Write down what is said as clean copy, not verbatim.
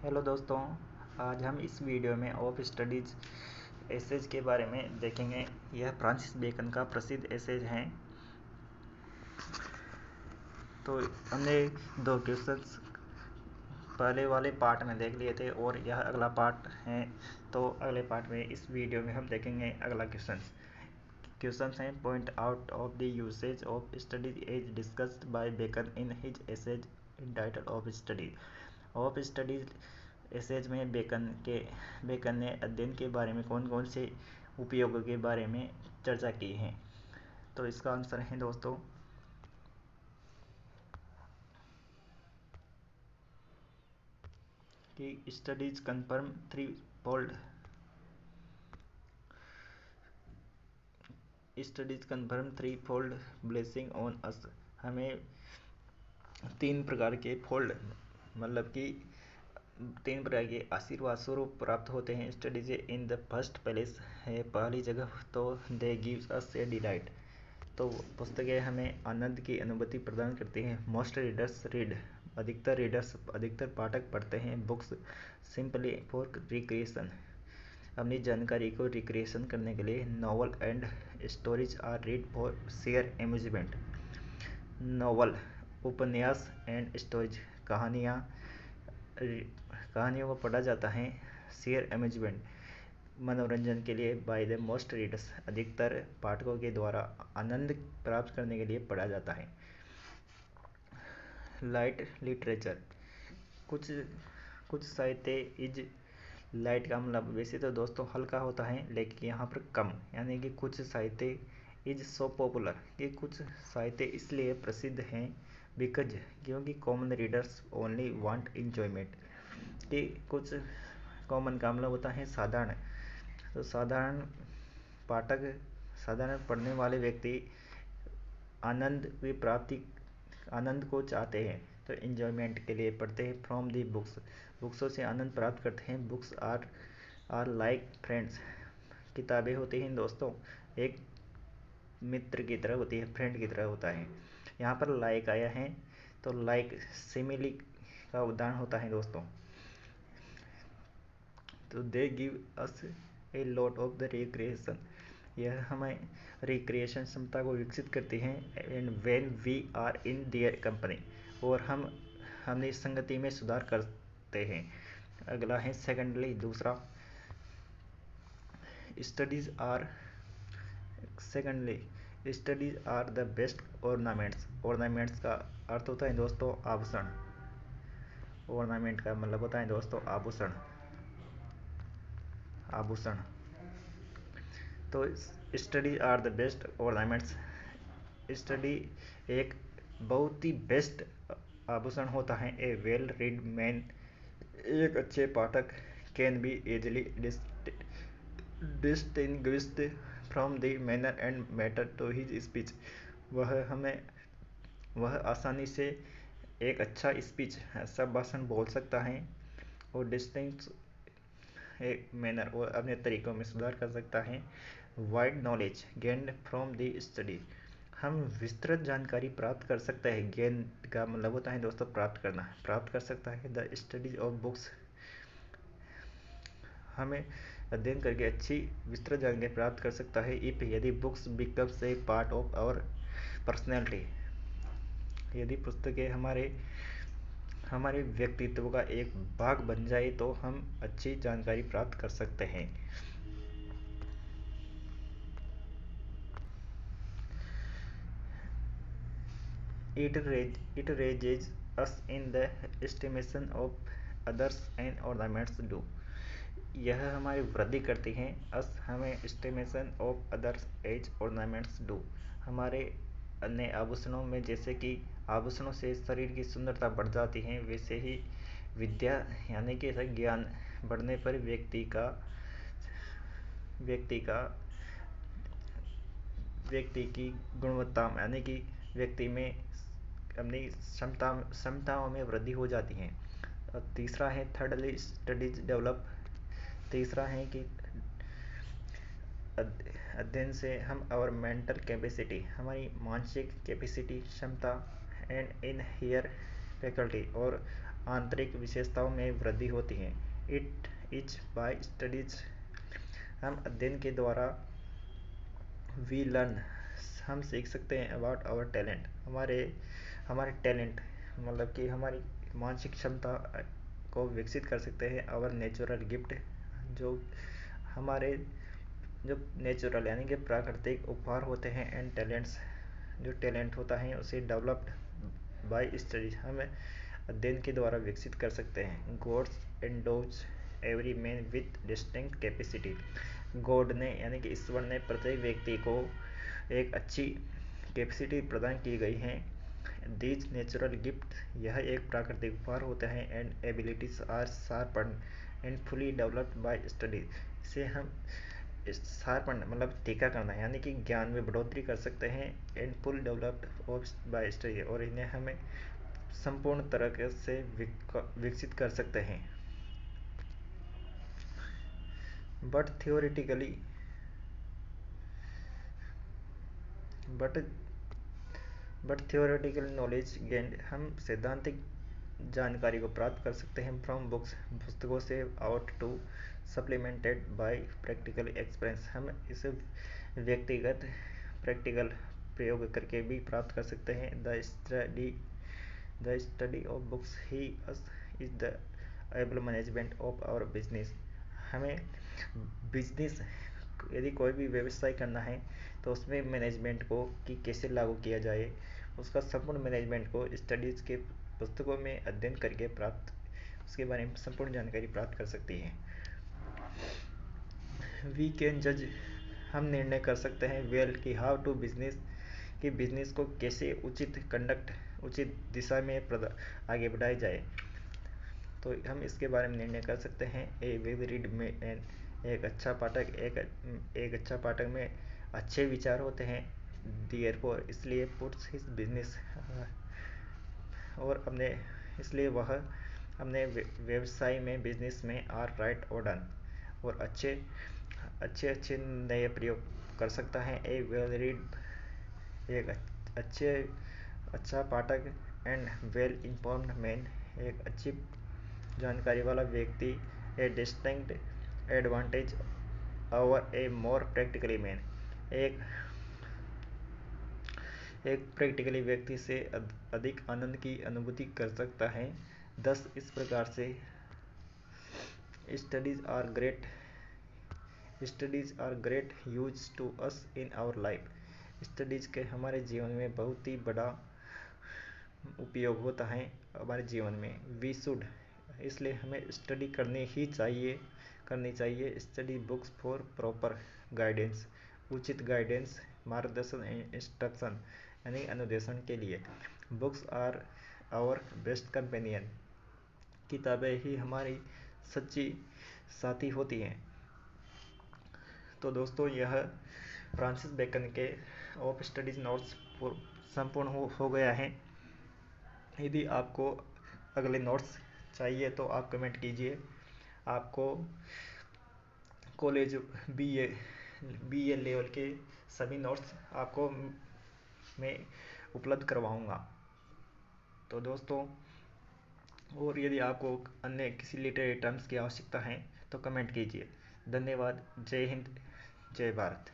Hello दोस्तों, आज हम इस वीडियो में ऑफ स्टडीज एसेज के बारे में देखेंगे। यह फ्रांसिस बेकन का प्रसिद्ध एसेज है। तो हमने दो क्वेश्चंस पहले वाले पार्ट में देख लिए थे और यह अगला पार्ट है। तो अगले पार्ट में इस वीडियो में हम देखेंगे अगला क्वेश्चंस हैं। Point out of the usage of studies as discussed by Bacon in his essays title of studies. Of studies essays में बेकन ने अध्ययन के बारे में कौन कौन से उपयोगों के बारे में चर्चा की है। तो इसका आंसर है दोस्तों कि studies confirm three fold blessing on us. हमें तीन प्रकार के फोल्ड मतलब कि तीन प्रकार के आशीर्वाद स्वरूप प्राप्त होते हैं studies in the first place है पहली जगह। तो दे गिव्स अस ए डिलाइट। तो पुस्तकें हमें आनंद की अनुभूति प्रदान करती हैं। Most readers read. अधिकतर पाठक पढ़ते हैं बुक्स सिंपली फॉर रिक्रिएशन, अपनी जानकारी को रिक्रिएशन करने के लिए। Novel and stories are read for sheer amusement. Novel उपन्यास एंड स्टोरीज कहानियों को पढ़ा जाता है। शेयर एम्यूजमेंट मनोरंजन के लिए। बाय द मोस्ट रीडर्स अधिकतर पाठकों के द्वारा आनंद प्राप्त करने के लिए पढ़ा जाता है। लाइट लिटरेचर कुछ साहित्य इज लाइट का मतलब वैसे तो दोस्तों हल्का होता है, लेकिन यहाँ पर कम, यानी कि कुछ साहित्य इज सो पॉपुलर कि कुछ साहित्य इसलिए प्रसिद्ध हैं बिकॉज क्योंकि common readers only want enjoyment. कि कुछ कॉमन का मतलब होता है साधारण। तो साधारण पाठक, साधारण पढ़ने वाले व्यक्ति आनंद को चाहते हैं, तो इंजॉयमेंट के लिए पढ़ते हैं। फ्रॉम दी बुक्सों से आनंद प्राप्त करते हैं। Books are like friends. किताबें होती हैं दोस्तों एक मित्र की तरह होती है, फ्रेंड की तरह होता है। यहाँ पर लाइक आया है तो लाइक सिमिली का उदाहरण होता है दोस्तों। तो they give us a lot of the recreation. यह हमें रिक्रिएशन क्षमता को विकसित करती हैं। And when we are in their company, और हमने संगति में सुधार करते हैं। अगला है सेकेंडली दूसरा studies are the best ornaments. Ornaments का अर्थ होता है दोस्तों आभूषण। ऑर्नामेंट का मतलब होता है दोस्तों आभूषण। तो study are the best ornaments. Study एक बहुत ही बेस्ट आभूषण होता है। ए वेल रीड मैन, एक अच्छे पाठक, can be easily distinguished from the manner and matter to his speech. वह आसानी से एक अच्छा स्पीच, ऐसा भाषण बोल सकता है और डिस्टिंक्ट एक मैनर और अपने तरीकों में सुधार कर सकता है। Wide knowledge gained from the study. हम विस्तृत जानकारी प्राप्त कर सकते हैं। गेन का मतलब होता है दोस्तों प्राप्त कर सकता है। द स्टडीज ऑफ बुक्स, हमें अध्ययन करके अच्छी विस्तृत जानकारी प्राप्त कर सकता है। इफ यदि books becomes a part of our personality, यदि पुस्तकें हमारे व्यक्तित्व का एक भाग बन जाए तो हम अच्छी जानकारी प्राप्त कर सकते हैं। It raises us in the estimation of others and ornaments do। यह हमारी वृद्धि करती हैं। हमें estimation of others as ornaments do। हमारे अन्य आभूषणों में, जैसे कि आभूषणों से शरीर की सुंदरता बढ़ जाती है, वैसे ही विद्या यानी कि ज्ञान बढ़ने पर व्यक्ति की गुणवत्ता यानी कि व्यक्ति में अपनी क्षमताओं में वृद्धि हो जाती है। और तीसरा है थर्डली स्टडीज डेवलप। तीसरा है कि अध्ययन से हम आवर मेंटल कैपेसिटी, हमारी मानसिक कैपेसिटी क्षमता, एंड इन हियर फैकल्टी, और आंतरिक विशेषताओं में वृद्धि होती है। इट इज बाय स्टडीज, हम अध्ययन के द्वारा वी लर्न, हम सीख सकते हैं अबाउट आवर टैलेंट, हमारे टैलेंट मतलब कि हमारी मानसिक क्षमता को विकसित कर सकते हैं। आवर नेचुरल गिफ्ट, जो हमारे जो नेचुरल यानी कि प्राकृतिक उपहार होते हैं। एंड टैलेंट्स, जो टैलेंट होता है उसे डेवलप्ड बाय स्टडीज, हम अध्ययन के द्वारा विकसित कर सकते हैं। Gods endows every man with distinct capacity, God ने यानी कि ईश्वर ने प्रत्येक व्यक्ति को एक अच्छी कैपेसिटी प्रदान की गई है। दीज नेचुरल गिफ्ट, यह एक प्राकृतिक उपहार होता है। And abilities are sharpen and fully developed by study, इसे हम शार्पन मतलब तीखा करना यानी कि ज्ञान में बढ़ोतरी कर सकते हैं। And full developed of bye study, और इन्हें हमें संपूर्ण तरह से विकसित कर सकते हैं। But theoretically but theoretical knowledge gained, हम सैद्धांतिक जानकारी को प्राप्त कर सकते हैं फ्रॉम बुक्स, पुस्तकों से। Out to supplemented by practical experience, हम इसे व्यक्तिगत प्रैक्टिकल प्रयोग करके भी प्राप्त कर सकते हैं। The study of books he us is the able management of our business, हमें बिजनेस यदि कोई भी व्यवसाय करना है तो उसमें मैनेजमेंट को कि कैसे लागू किया जाए, उसका संपूर्ण मैनेजमेंट को स्टडीज़ के पुस्तकों में अध्ययन करके प्राप्त, उसके बारे में संपूर्ण जानकारी प्राप्त कर सकती है। वी कैन जज, हम निर्णय कर सकते हैं वेल कि हाउ टू बिजनेस, कि बिजनेस को कैसे उचित कंडक्ट, उचित दिशा में आगे बढ़ाया जाए, तो हम इसके बारे में निर्णय कर सकते हैं। ए वेल रीड में एक अच्छा पाठक, एक अच्छा पाठक में अच्छे विचार होते हैं। देयरफॉर, इसलिए पुट्स हिज बिजनेस, और अपने इसलिए वह अपने व्यवसाय में बिजनेस में आर राइट और डन, और अच्छे नए प्रयोग कर सकता है। ए वेल रीड, एक अच्छा पाठक। एंड वेल इन्फॉर्म्ड मैन, एक अच्छी जानकारी वाला व्यक्ति। ए डिस्टिंक्ट एडवांटेज ओवर ए मोर प्रैक्टिकली मैन, एक प्रैक्टिकली व्यक्ति से अधिक आनंद की अनुभूति कर सकता है। दस इस प्रकार से studies are great use to us in our life, studies के हमारे जीवन में बहुत ही बड़ा उपयोग होता है हमारे जीवन में। वी शुड, इसलिए हमें स्टडी करनी चाहिए। Study books for proper guidance, उचित गाइडेंस, मार्गदर्शन एंड इंस्ट्रक्शन यानी अनुदेशन के लिए। Books are our best companion, किताबें ही हमारी सच्ची साथी होती हैं। तो दोस्तों, यह फ्रांसिस बेकन के ऑफ स्टडीज नोट्स संपूर्ण हो गया है। यदि आपको अगले नोट्स चाहिए तो आप कमेंट कीजिए। आपको कॉलेज बी ए लेवल के सभी नोट्स आपको मैं उपलब्ध करवाऊंगा। तो दोस्तों, और यदि आपको अन्य किसी लिटरेरी टर्म्स की आवश्यकता है तो कमेंट कीजिए। धन्यवाद। जय हिंद, जय भारत।